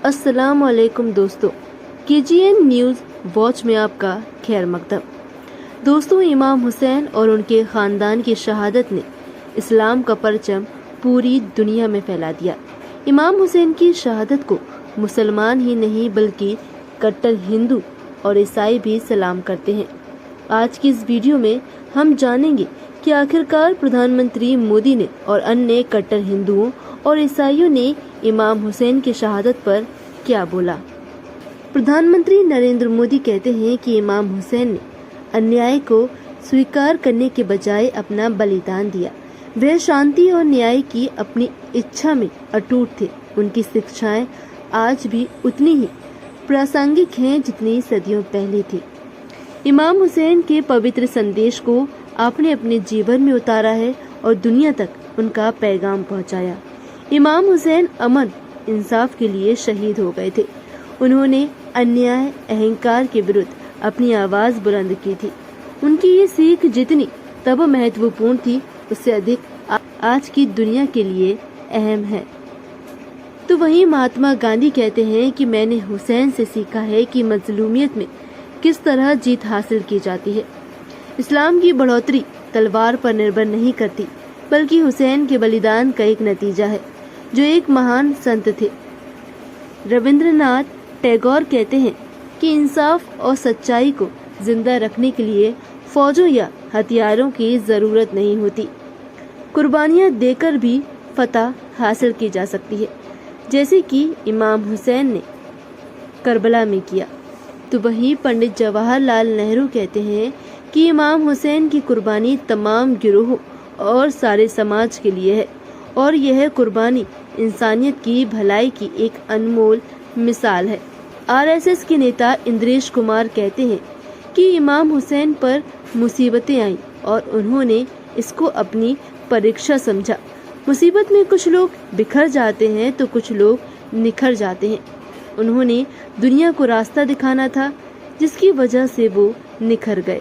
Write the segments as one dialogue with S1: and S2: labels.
S1: अस्सलाम वालेकुम दोस्तों, KGN न्यूज़ वॉच में आपका खैर मकदम। दोस्तों, इमाम हुसैन और उनके ख़ानदान की शहादत ने इस्लाम का परचम पूरी दुनिया में फैला दिया। इमाम हुसैन की शहादत को मुसलमान ही नहीं बल्कि कट्टर हिंदू और ईसाई भी सलाम करते हैं। आज की इस वीडियो में हम जानेंगे कि आखिरकार प्रधानमंत्री मोदी ने और अन्य कट्टर हिंदुओं और ईसाइयों ने इमाम हुसैन की शहादत पर क्या बोला। प्रधानमंत्री नरेंद्र मोदी कहते हैं कि इमाम हुसैन ने अन्याय को स्वीकार करने के बजाय अपना बलिदान दिया। वह शांति और न्याय की अपनी इच्छा में अटूट थे। उनकी शिक्षाएं आज भी उतनी ही प्रासंगिक हैं जितनी सदियों पहले थी। इमाम हुसैन के पवित्र संदेश को आपने अपने जीवन में उतारा है और दुनिया तक उनका पैगाम पहुंचाया। इमाम हुसैन अमन इंसाफ के लिए शहीद हो गए थे। उन्होंने अन्याय अहंकार के विरुद्ध अपनी आवाज बुलंद की थी। उनकी ये सीख जितनी तब महत्वपूर्ण थी, उससे अधिक आज की दुनिया के लिए अहम है। तो वहीं महात्मा गांधी कहते हैं कि मैंने हुसैन से सीखा है कि मजलूमियत में किस तरह जीत हासिल की जाती है। इस्लाम की बढ़ोतरी तलवार पर निर्भर नहीं करती, बल्कि हुसैन के बलिदान का एक नतीजा है, जो एक महान संत थे। रविंद्रनाथ टैगोर कहते हैं कि इंसाफ और सच्चाई को जिंदा रखने के लिए फौजों या हथियारों की जरूरत नहीं होती। कुर्बानियां देकर भी फतह हासिल की जा सकती है, जैसे कि इमाम हुसैन ने करबला में किया। तो वहीं पंडित जवाहरलाल नेहरू कहते हैं कि इमाम हुसैन की कुर्बानी तमाम गिरोहों और सारे समाज के लिए है, और यह कुर्बानी इंसानियत की भलाई की एक अनमोल मिसाल है। RSS के नेता इंद्रेश कुमार कहते हैं कि इमाम हुसैन पर मुसीबतें आईं और उन्होंने इसको अपनी परीक्षा समझा। मुसीबत में कुछ लोग बिखर जाते हैं तो कुछ लोग निखर जाते हैं। उन्होंने दुनिया को रास्ता दिखाना था, जिसकी वजह से वो निखर गए।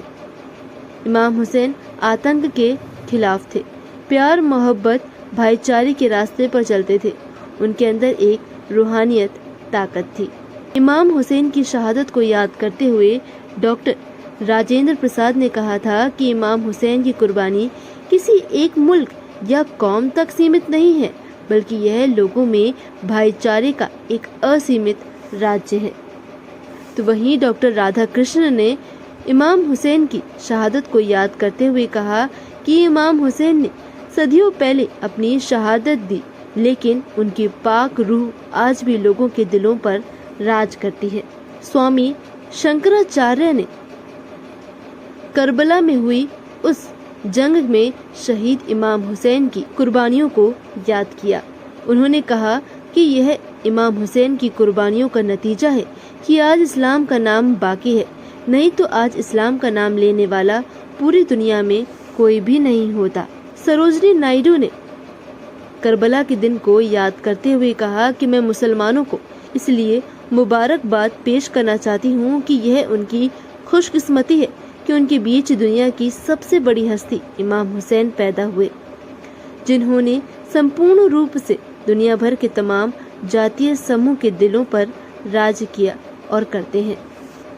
S1: इमाम हुसैन आतंक के खिलाफ थे, प्यार मोहब्बत भाईचारे के रास्ते पर चलते थे। उनके अंदर एक रूहानियत ताकत थी। इमाम हुसैन की शहादत को याद करते हुए डॉक्टर राजेंद्र प्रसाद ने कहा था कि इमाम हुसैन की कुर्बानी किसी एक मुल्क या कौम तक सीमित नहीं है, बल्कि यह लोगों में भाईचारे का एक असीमित राज्य है। तो वहीं डॉक्टर राधाकृष्ण ने इमाम हुसैन की शहादत को याद करते हुए कहा कि इमाम हुसैन ने सदियों पहले अपनी शहादत दी, लेकिन उनकी पाक रूह आज भी लोगों के दिलों पर राज करती है। स्वामी शंकराचार्य ने करबला में हुई उस जंग में शहीद इमाम हुसैन की कुर्बानियों को याद किया। उन्होंने कहा कि यह इमाम हुसैन की कुर्बानियों का नतीजा है कि आज इस्लाम का नाम बाकी है, नहीं तो आज इस्लाम का नाम लेने वाला पूरी दुनिया में कोई भी नहीं होता। सरोजनी नायडू ने करबला के दिन को याद करते हुए कहा कि मैं मुसलमानों को इसलिए मुबारकबाद पेश करना चाहती हूँ कि यह उनकी खुशकिस्मती है कि उनके बीच दुनिया की सबसे बड़ी हस्ती इमाम हुसैन पैदा हुए, जिन्होंने संपूर्ण रूप से दुनिया भर के तमाम जातीय समूह के दिलों पर राज किया और करते हैं।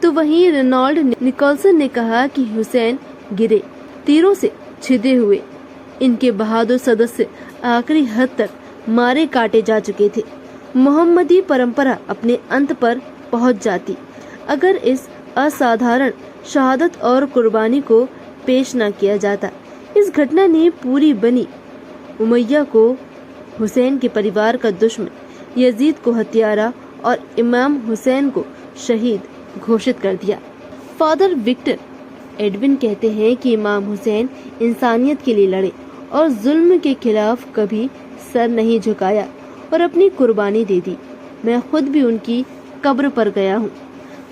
S1: तो वहीं रेनॉल्ड निकोलसन ने कहा कि हुसैन गिरे, तीरों से छिदे हुए, इनके बहादुर सदस्य आखिरी हद तक मारे काटे जा चुके थे। मोहम्मदी परंपरा अपने अंत पर पहुंच जाती अगर इस असाधारण शहादत और कुर्बानी को पेश न किया जाता। इस घटना ने पूरी बनी उमैया को, हुसैन के परिवार का दुश्मन, यजीद को हत्यारा और इमाम हुसैन को शहीद घोषित कर दिया। फादर विक्टर एडविन कहते हैं कि इमाम हुसैन इंसानियत के लिए लड़े और जुल्म के खिलाफ कभी सर नहीं झुकाया और अपनी कुर्बानी दे दी। मैं खुद भी उनकी कब्र पर गया हूँ।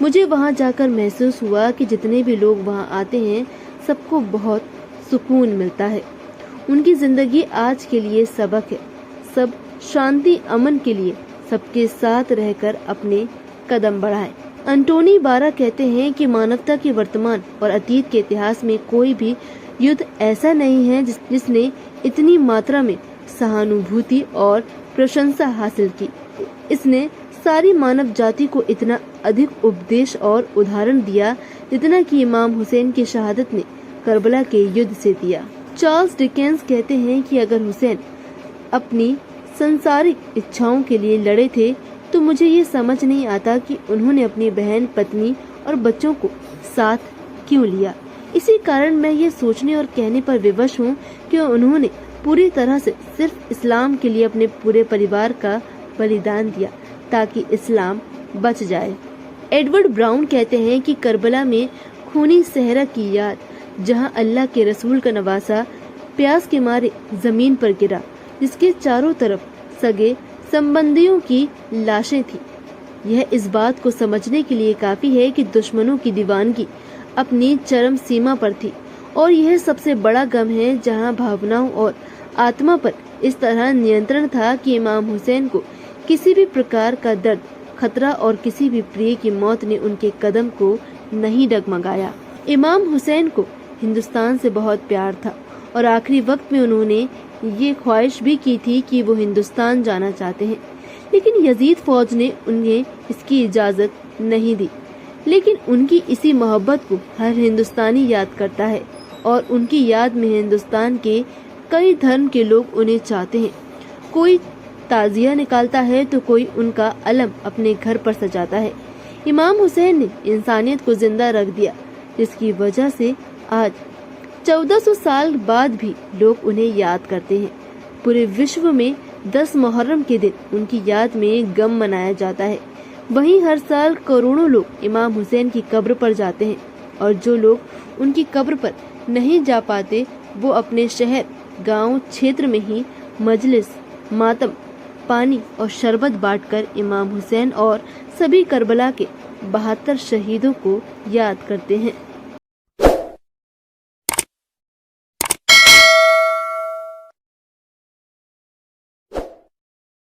S1: मुझे वहाँ जाकर महसूस हुआ कि जितने भी लोग वहाँ आते हैं सबको बहुत सुकून मिलता है। उनकी जिंदगी आज के लिए सबक है। सब शांति अमन के लिए सबके साथ रहकर अपने कदम बढ़ाएं। अंटोनी बारा कहते हैं कि मानवता के वर्तमान और अतीत के इतिहास में कोई भी युद्ध ऐसा नहीं है जिसने इतनी मात्रा में सहानुभूति और प्रशंसा हासिल की। इसने सारी मानव जाति को इतना अधिक उपदेश और उदाहरण दिया जितना कि इमाम हुसैन की शहादत ने करबला के युद्ध से दिया। चार्ल्स डिकेंस कहते हैं कि अगर हुसैन अपनी संसारिक इच्छाओं के लिए लड़े थे तो मुझे ये समझ नहीं आता कि उन्होंने अपनी बहन, पत्नी और बच्चों को साथ क्यों लिया। इसी कारण मैं ये सोचने और कहने पर विवश हूँ कि उन्होंने पूरी तरह से सिर्फ इस्लाम के लिए अपने पूरे परिवार का बलिदान दिया ताकि इस्लाम बच जाए। एडवर्ड ब्राउन कहते हैं कि करबला में खूनी सहरा की याद, जहां अल्लाह के रसूल का नवासा प्यास के मारे जमीन पर गिरा, जिसके चारों तरफ सगे संबंधियों की लाशें थी। यह इस बात को समझने के लिए काफी है कि दुश्मनों की दीवानगी अपनी चरम सीमा पर थी, और यह सबसे बड़ा गम है जहां भावनाओं और आत्मा पर इस तरह नियंत्रण था कि इमाम हुसैन को किसी भी प्रकार का दर्द, खतरा और किसी भी प्रिय की मौत ने उनके कदम को नहीं डगमगाया। इमाम हुसैन को हिंदुस्तान से बहुत प्यार था और आखिरी वक्त में उन्होंने ये ख्वाहिश भी की थी कि वो हिंदुस्तान जाना चाहते हैं, लेकिन यजीद फौज ने उन्हें इसकी इजाजत नहीं दी। लेकिन उनकी इसी मोहब्बत को हर हिंदुस्तानी याद करता है और उनकी याद में हिंदुस्तान के कई धर्म के लोग उन्हें चाहते हैं। कोई ताजिया निकालता है तो कोई उनका अलम अपने घर पर सजाता है। इमाम हुसैन ने इंसानियत को जिंदा रख दिया, जिसकी वजह से आज 1400 साल बाद भी लोग उन्हें याद करते हैं। पूरे विश्व में 10 मुहर्रम के दिन उनकी याद में गम मनाया जाता है। वहीं हर साल करोड़ों लोग इमाम हुसैन की कब्र पर जाते हैं, और जो लोग उनकी कब्र पर नहीं जा पाते वो अपने शहर, गांव, क्षेत्र में ही मजलिस, मातम, पानी और शरबत बांटकर इमाम हुसैन और सभी करबला के 72 शहीदों को याद करते हैं।